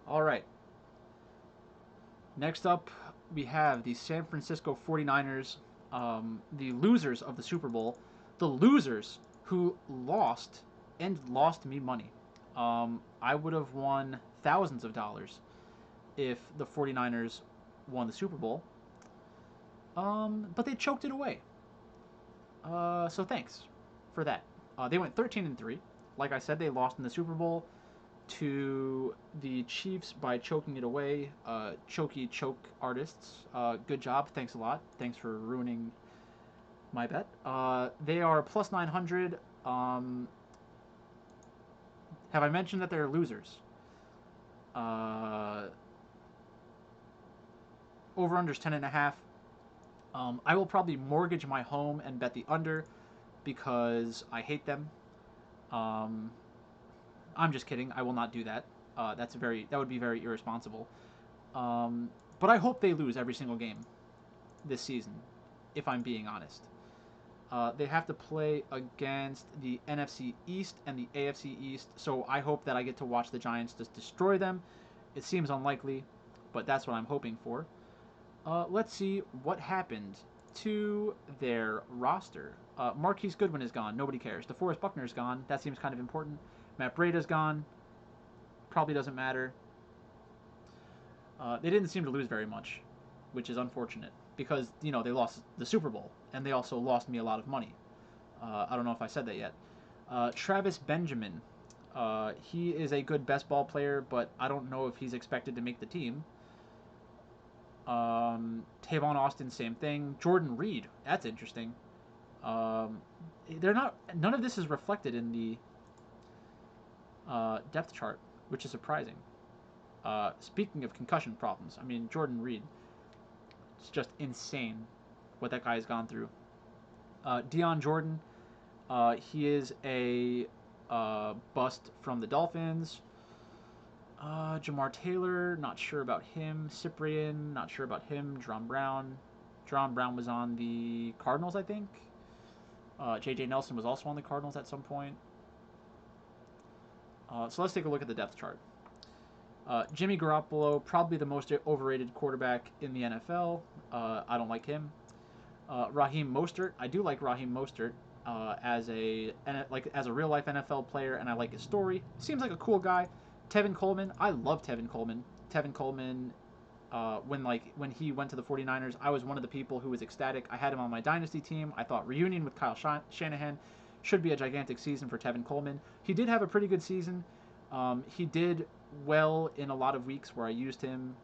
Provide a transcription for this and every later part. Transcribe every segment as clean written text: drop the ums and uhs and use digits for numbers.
All right. Next up, we have the San Francisco 49ers, the losers of the Super Bowl, the losers who lost and lost me money. I would have won thousands of dollars if the 49ers won the Super Bowl, but they choked it away. So thanks for that. They went 13-3. Like I said, they lost in the Super Bowl to the Chiefs by choking it away. Chokey choke artists. Good job. Thanks a lot. Thanks for ruining my bet. They are plus 900. Have I mentioned that they're losers? Uh, over unders 10.5. I will probably mortgage my home and bet the under because I hate them. Um, I'm just kidding. I will not do that. That would be very irresponsible. Um, but I hope they lose every single game this season, if I'm being honest. They have to play against the NFC East and the AFC East, so I hope that I get to watch the Giants just destroy them. It seems unlikely, but that's what I'm hoping for. Let's see what happened to their roster. Marquise Goodwin is gone. Nobody cares. DeForest Buckner is gone. That seems kind of important. Matt Breida's gone. Probably doesn't matter. They didn't seem to lose very much, which is unfortunate because they lost the Super Bowl and they also lost me a lot of money. I don't know if I said that yet. Travis Benjamin. He is a good best ball player, but I don't know if he's expected to make the team. Tavon Austin, same thing. Jordan Reed, that's interesting. They're not. None of this is reflected in the depth chart, which is surprising. Speaking of concussion problems, I mean Jordan Reed. It's just insane what that guy has gone through. Dion Jordan, he is a bust from the Dolphins. Jamar Taylor, not sure about him. Cyprian, not sure about him. Dron Brown was on the Cardinals, I think. J.J. Nelson was also on the Cardinals at some point. So let's take a look at the depth chart. Jimmy Garoppolo, probably the most overrated quarterback in the NFL. I don't like him. Raheem Mostert, I do like Raheem Mostert as a real life NFL player, and I like his story. Seems like a cool guy. Tevin Coleman, I love Tevin Coleman. Tevin Coleman, when he went to the 49ers, I was one of the people who was ecstatic. I had him on my dynasty team. I thought reunion with Kyle Shanahan should be a gigantic season for Tevin Coleman. He did have a pretty good season. He did well in a lot of weeks where I used him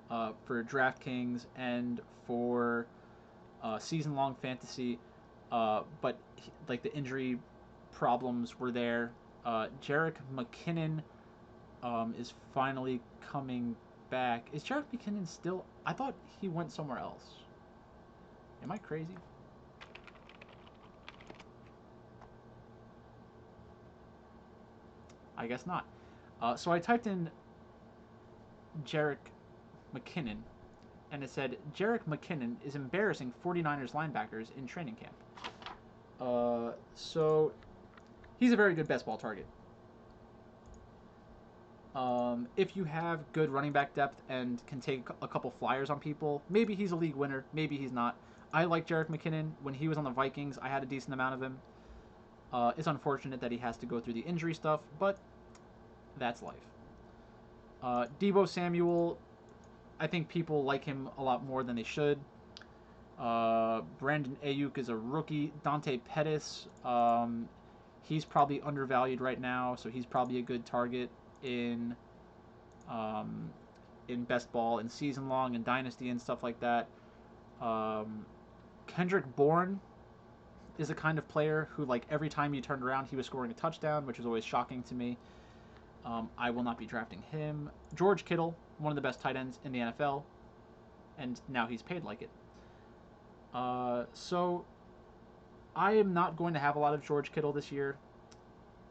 for DraftKings and for season-long fantasy, but the injury problems were there. Jerick McKinnon is finally coming back. Is Jerick McKinnon still? I thought he went somewhere else. Am I crazy? I guess not. So I typed in Jerick McKinnon, and it said Jerick McKinnon is embarrassing 49ers linebackers in training camp. So he's a very good best ball target. If you have good running back depth and can take a couple flyers on people, maybe he's a league winner, maybe he's not. I like Jerick McKinnon. When he was on the Vikings, I had a decent amount of him. It's unfortunate that he has to go through the injury stuff, but that's life. Deebo Samuel, I think people like him a lot more than they should. Brandon Ayuk is a rookie. Dante Pettis, he's probably undervalued right now, so he's probably a good target in best ball and season long and dynasty and stuff like that. Kendrick Bourne is the kind of player who, every time you turned around, he was scoring a touchdown, which was always shocking to me. I will not be drafting him. George Kittle, one of the best tight ends in the NFL, and now he's paid like it. So I am not going to have a lot of George Kittle this year.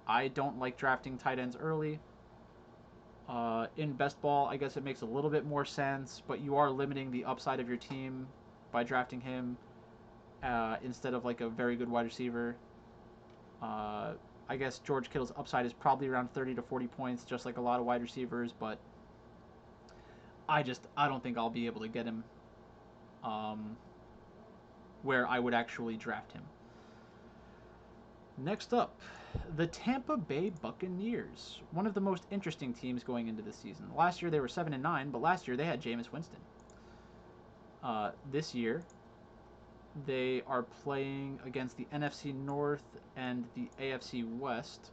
I don't like drafting tight ends early. In best ball, I guess it makes a little bit more sense, but you are limiting the upside of your team by drafting him instead of a very good wide receiver. I guess George Kittle's upside is probably around 30 to 40 points, just like a lot of wide receivers, but I don't think I'll be able to get him where I would actually draft him. Next up, the Tampa Bay Buccaneers, one of the most interesting teams going into this season. Last year they were 7-9, but last year they had Jameis Winston. This year they are playing against the NFC North and the AFC West,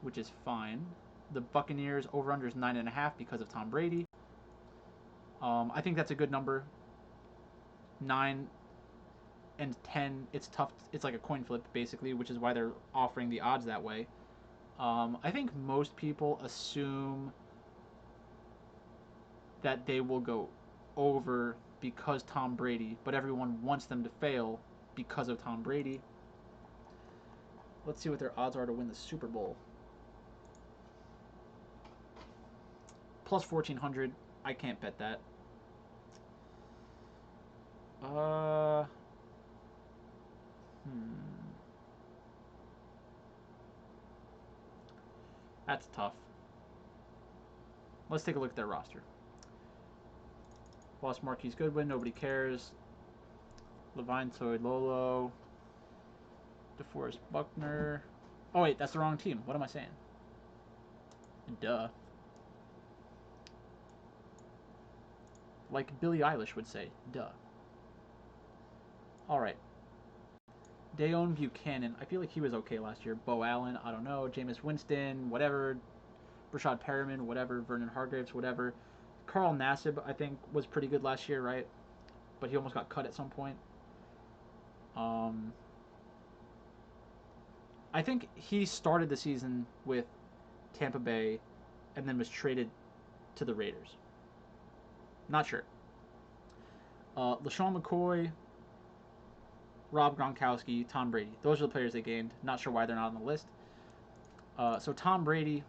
which is fine. The Buccaneers over-under is 9.5 because of Tom Brady. I think that's a good number. 9 and 10, it's tough. It's like a coin flip, basically, which is why they're offering the odds that way. I think most people assume that they will go over because Tom Brady, but everyone wants them to fail because of Tom Brady. Let's see what their odds are to win the Super Bowl. Plus 1,400. I can't bet that. That's tough. Let's take a look at their roster. Lost Marquise Goodwin, nobody cares. Levine Toilolo, DeForest Buckner. Oh wait, that's the wrong team. What am I saying? Duh. Like Billie Eilish would say, duh. Alright. Dayon Buchanan. I feel like he was okay last year. Bo Allen, I don't know. Jameis Winston, whatever. Rashad Perriman, whatever. Vernon Hargreaves, whatever. Carl Nassib, I think, was pretty good last year, right? But he almost got cut at some point. I think he started the season with Tampa Bay and then was traded to the Raiders. Not sure. LaShawn McCoy, Rob Gronkowski, Tom Brady. Those are the players they gained. Not sure why they're not on the list. So Tom Brady,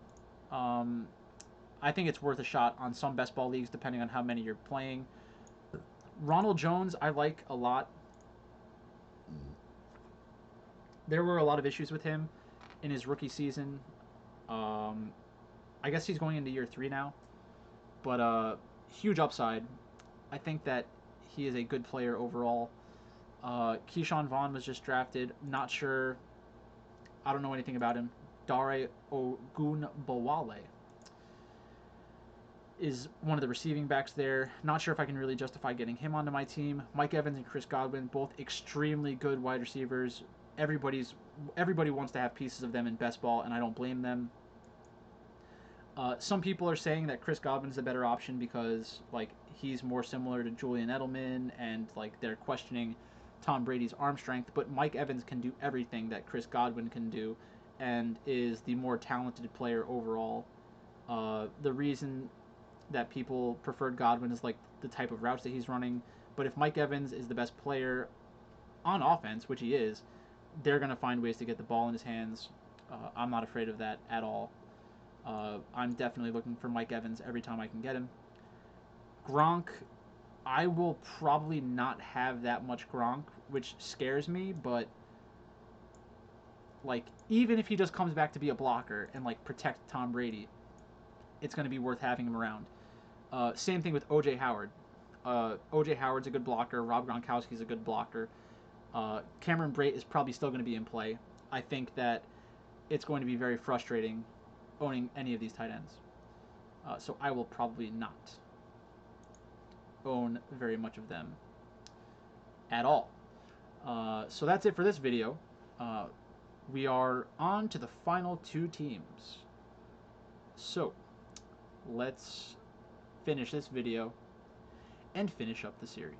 I think it's worth a shot on some best ball leagues depending on how many you're playing. Ronald Jones, I like a lot. There were a lot of issues with him in his rookie season. I guess he's going into year 3 now. But huge upside. I think that he is a good player overall. Keyshawn Vaughn was just drafted. Not sure. I don't know anything about him. Dare Ogunbowale is one of the receiving backs there. Not sure if I can really justify getting him onto my team. Mike Evans and Chris Godwin, both extremely good wide receivers. Everybody wants to have pieces of them in best ball, and I don't blame them. Some people are saying that Chris Godwin's a better option because like he's more similar to Julian Edelman, and like they're questioning Tom Brady's arm strength. But Mike Evans can do everything that Chris Godwin can do, and is the more talented player overall. The reason that people preferred Godwin is like the type of routes that he's running. But if Mike Evans is the best player on offense, which he is, they're going to find ways to get the ball in his hands. I'm not afraid of that at all. I'm definitely looking for Mike Evans every time I can get him. Gronk, I will probably not have that much Gronk, which scares me, but like even if he just comes back to be a blocker and like protect Tom Brady, it's going to be worth having him around. Same thing with O.J. Howard. O.J. Howard's a good blocker. Rob Gronkowski's a good blocker. Cameron Brate is probably still going to be in play. I think that it's going to be very frustrating owning any of these tight ends. So I will probably not own very much of them at all. So that's it for this video. We are on to the final 2 teams. So let's finish this video and finish up the series.